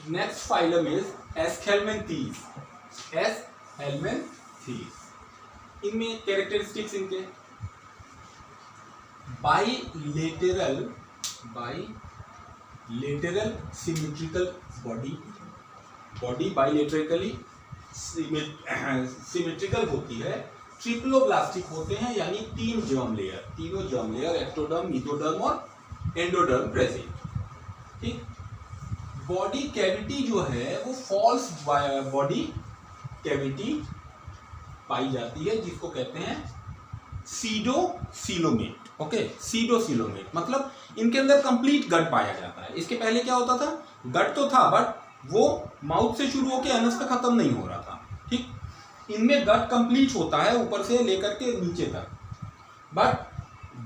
Next phylum is Aschelminthes. Aschelminthes इनमें characteristics इनके bilateral symmetrical body bilaterally symmetrical होती है, ट्रिप्लोब्लास्टिक होते हैं यानी तीनों जर्म लेयर एक्टोडर्म, मेसोडर्म और एंडोडर्म प्रेजेंट। ठीक, बॉडी कैविटी जो है वो फॉल्स बॉडी कैविटी पाई जाती है जिसको कहते हैं सीडोसीलोमेट। ओके, सीडोसीलोमेट मतलब इनके अंदर कंप्लीट गट पाया जाता है। इसके पहले क्या होता था, गट तो था बट वो माउथ से शुरू होकर एनस तक खत्म नहीं हो रहा था। ठीक, इनमें गट कंप्लीट होता है ऊपर से लेकर के नीचे तक, बट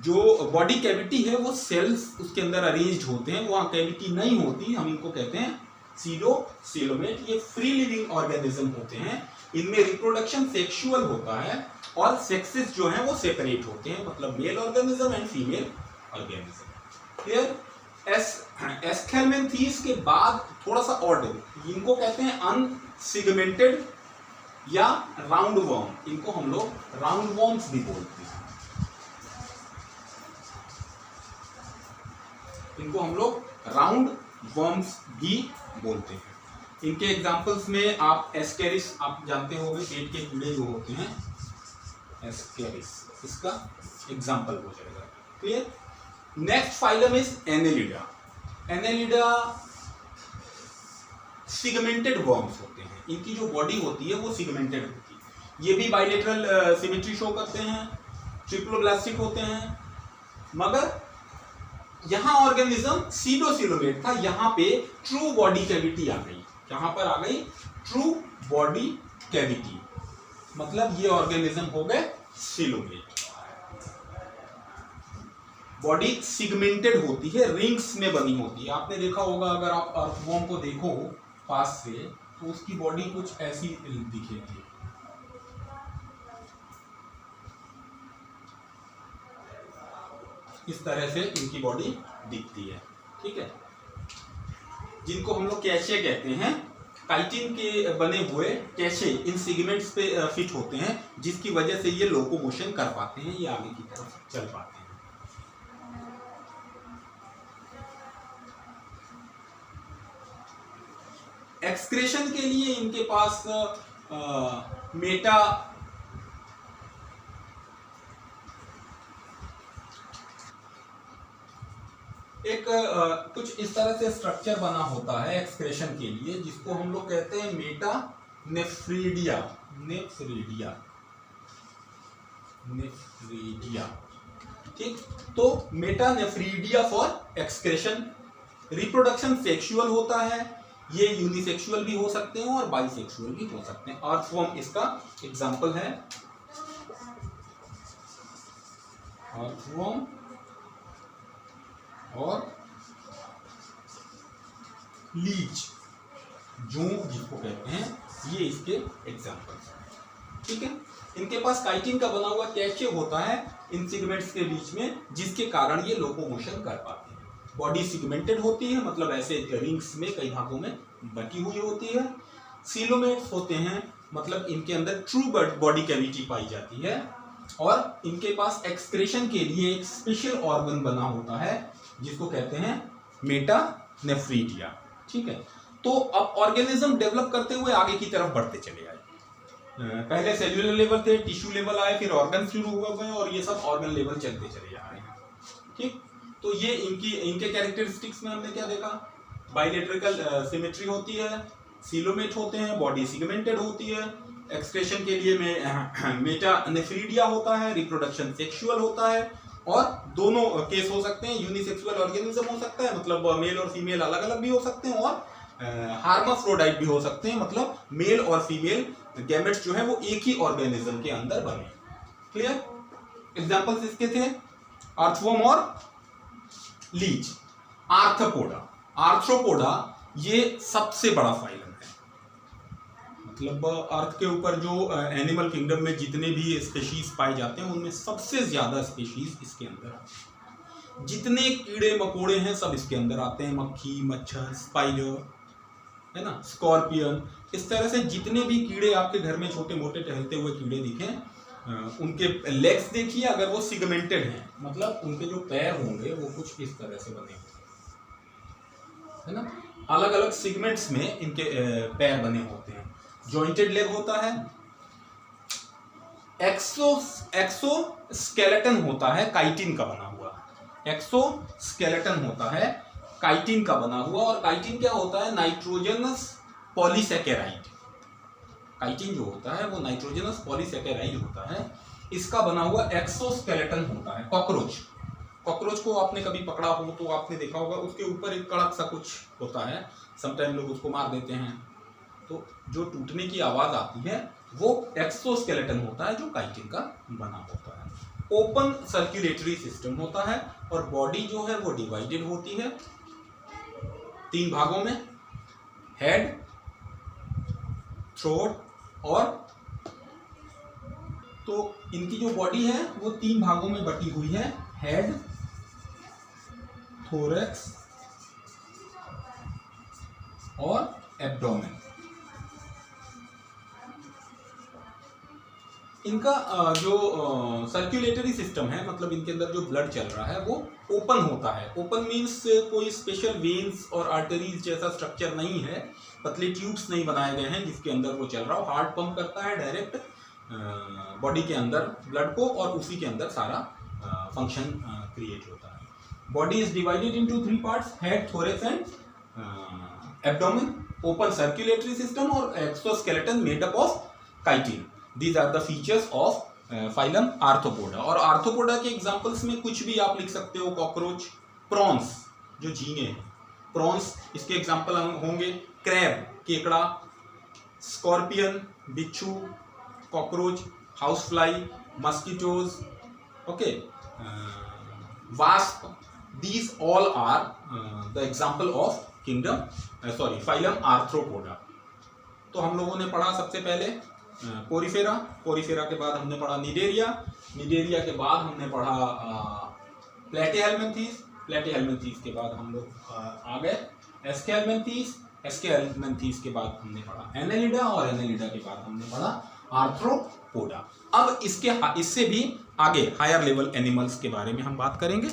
जो बॉडी कैविटी है वो सेल्स उसके अंदर अरेंज्ड होते हैं, वहाँ कैविटी नहीं होती, हम इनको कहते हैं सीडोसीलोमेट। ये फ्री लिविंग ऑर्गेनिज्म होते हैं, इनमें रिप्रोडक्शन सेक्सुअल होता है और सेक्सेस जो हैं वो सेपरेट होते हैं, मतलब male organism and female organism. Clear? Aschelminthes के बाद थोड़ा सा ऑर्डर, इनको कहते हैं अनसिगमेंटेड या राउंड वर्म, इनको हम लोग राउंड वर्म्स भी बोलते हैं। इनको हम लोग राउंड वर्म्स भी बोलते हैं। इनके एग्जांपल्स में आप एस्केरिस आप जानते होंगे, पेट के कीड़े जो होते हैं एस्केरिस, इसका एग्जांपल हो जाएगा। Clear? Next phylum is Annelida. Annelida segmented worms होते हैं, इनकी जो बॉडी होती है वो सिगमेंटेड होती है। ये भी बाइलेटरल सिमेट्री शो करते हैं, ट्रिप्लोब्लास्टिक होते हैं, मगर यहां ऑर्गेनिज्म सीडोसीलोमेट था, यहां पे ट्रू बॉडी कैविटी आ गई। यहां पर आ गई ट्रू बॉडी कैविटी, मतलब ये ऑर्गेनिज्म हो गए सीलोमेट। बॉडी सिगमेंटेड होती है, रिंग्स में बनी होती है। आपने देखा होगा, अगर आप अर्थवॉर्म को देखो पास से तो उसकी बॉडी कुछ ऐसी दिखेगी। इस तरह से इनकी बॉडी दिखती है। ठीक है, जिनको हम लोग कैशे कहते हैं, काइटिन के बने हुए कैशे इन सिगमेंट्स पे फिट होते हैं, जिसकी वजह से ये लोकोमोशन कर पाते हैं, ये आगे की तरफ चल पाते हैं। एक्सक्रेशन के लिए इनके पास मेटा एक कुछ इस तरह से स्ट्रक्चर बना होता है एक्सक्रेशन के लिए, जिसको हम लोग कहते हैं मेटा नेफ्रीडिया। ठीक, तो Meta nephridia for excretion. Reproduction sexual होता है, ये यूनिसेक्सुअल भी हो सकते हैं और बाइसेक्सुअल भी हो सकते हैं। अर्थवॉर्म इसका एग्जांपल है। अर्थवॉर्म और लीच, जोंक जिसको कहते हैं, ये इसके एग्जांपल्स हैं। ठीक है, इनके पास काइटिन का बना हुआ कैशे होता है इन सिगमेंट्स के बीच में, जिसके कारण ये लोकोमोशन कर पाते हैं। बॉडी सिगमेंटेड होती है, मतलब ऐसे रिंग्स में कई भागों में बटी हुई होती है। सीलोमेट्स होते हैं, मतलब इनके अंदर ट्रू बॉडी कैविटी पाई जाती है, और इनके पास एक्सक्रेशन के लिए एक स्पेशल ऑर्गन बना होता है जिसको कहते हैं मेटा नेफ्रीडिया। ठीक है, तो अब ऑर्गेनिज्म डेवलप करते हुए आगे की तरफ बढ़ते चले आए। पहले सेल्यूलर लेवल थे, टिश्यू लेवल आए, फिर ऑर्गन शुरू हुए गए, और ये सब ऑर्गन लेवल चलते चले जा रहे हैं। ठीक, तो ये इनके कैरेक्टरिस्टिक्स में हमने क्या देखा, बाइलेटरल सिमेट्री होती है, सीलोमेट होते हैं, बॉडी सिगमेंटेड होती है, एक्सक्रेशन के लिए मेटा नेफ्रीडिया होता है, रिप्रोडक्शन सेक्सुअल होता है, और दोनों केस हो सकते हैं, यूनिसेक्सुअल ऑर्गेनिज्म हो सकता है, मतलब मेल और फीमेल अलग अलग भी हो सकते हैं, और हार्माफ्रोडाइट भी हो सकते हैं, मतलब मेल और फीमेल गैमेट्स जो है वो एक ही ऑर्गेनिज्म के अंदर बने। क्लियर? एग्जांपल्स इसके थे अर्थवॉर्म और लीच। आर्थ्रोपोडा ये सबसे बड़ा फाइलम है, मतलब अर्थ के ऊपर जो एनिमल किंगडम में जितने भी स्पीशीज पाए जाते हैं उनमें सबसे ज्यादा स्पीशीज इसके अंदर आते हैं। जितने कीड़े मकोड़े हैं सब इसके अंदर आते हैं, मक्खी, मच्छर, स्पाइडर, है ना, स्कॉर्पियन, इस तरह से जितने भी कीड़े आपके घर में छोटे मोटे टहलते हुए कीड़े दिखें, उनके लेग्स देखिए, अगर वो सिगमेंटेड हैं, मतलब उनके जो पैर होंगे वो कुछ इस तरह से बने होंगे, है ना, अलग अलग सिगमेंट्स में इनके पैर बने होते हैं। जॉइंटेड लेग होता है। एक्सोस्केलेटन होता है काइटिन का बना हुआ, एक्सोस्केलेटन होता है काइटिन का बना हुआ। और काइटिन क्या होता है? Nitrogenous polysaccharide. काइटिन जो होता है वो नाइट्रोजनस पॉलीसैकेराइड होता है, इसका बना हुआ एक्सोस्केलेटन होता है। कॉकरोच को आपने कभी पकड़ा हो तो आपने देखा होगा, उसके ऊपर एक कड़क सा कुछ होता है, समटाइम लोग उसको मार देते हैं, तो जो टूटने की आवाज आती है वो एक्सोस्केलेटन होता है, जो काइटिन का बना होता है। ओपन सर्कुलेटरी सिस्टम होता है, और बॉडी जो है वो डिवाइडेड होती है 3 भागों में, हेड, थ्रोट और, तो इनकी जो बॉडी है वो 3 भागों में बटी हुई है, हेड, थोरैक्स और एब्डोमेन। इनका जो सर्कुलेटरी सिस्टम है, मतलब इनके अंदर जो ब्लड चल रहा है वो ओपन होता है। ओपन मीन्स कोई स्पेशल वेन्स और आर्टरीज जैसा स्ट्रक्चर नहीं है, पतले ट्यूब्स नहीं बनाए गए हैं जिसके अंदर वो चल रहा हो। हार्ट पंप करता है डायरेक्ट बॉडी के अंदर ब्लड को, और उसी के अंदर सारा फंक्शन क्रिएट होता है। Body is divided into 3 parts, head, thorax and abdomen. Open circulatory system और exoskeleton made up of chitin. These are the features of phylum Arthropoda। और आर्थ्रोपोडा के एग्जांपल्स में कुछ भी आप लिख सकते हो, कॉकरोच, प्रॉन्स जो झींगे हैं, प्रॉन्स इसके एग्जांपल होंगे, क्रैब केकड़ा, स्कॉर्पियन बिच्छू, cockroach, house fly, mosquitoes, okay, wasp, these all are the example of phylum Arthropoda। तो हम लोगों ने पढ़ा सबसे पहले पोरिफेरा, पोरिफेरा के बाद हमने पढ़ा निडेरिया, निडेरिया के बाद हमने पढ़ा प्लेटीहेल्मिन्थीस, प्लेटीहेल्मिन्थीस के बाद हम लोग आ गए एस्केल्मिन्थीस, एस्केल्मिन्थीस के बाद हमने पढ़ा एनेलिडा, और एनेलिडा के बाद हमने पढ़ा आर्थ्रोपोडा। अब इससे भी आगे हायर लेवल एनिमल्स के बारे में हम बात करेंगे।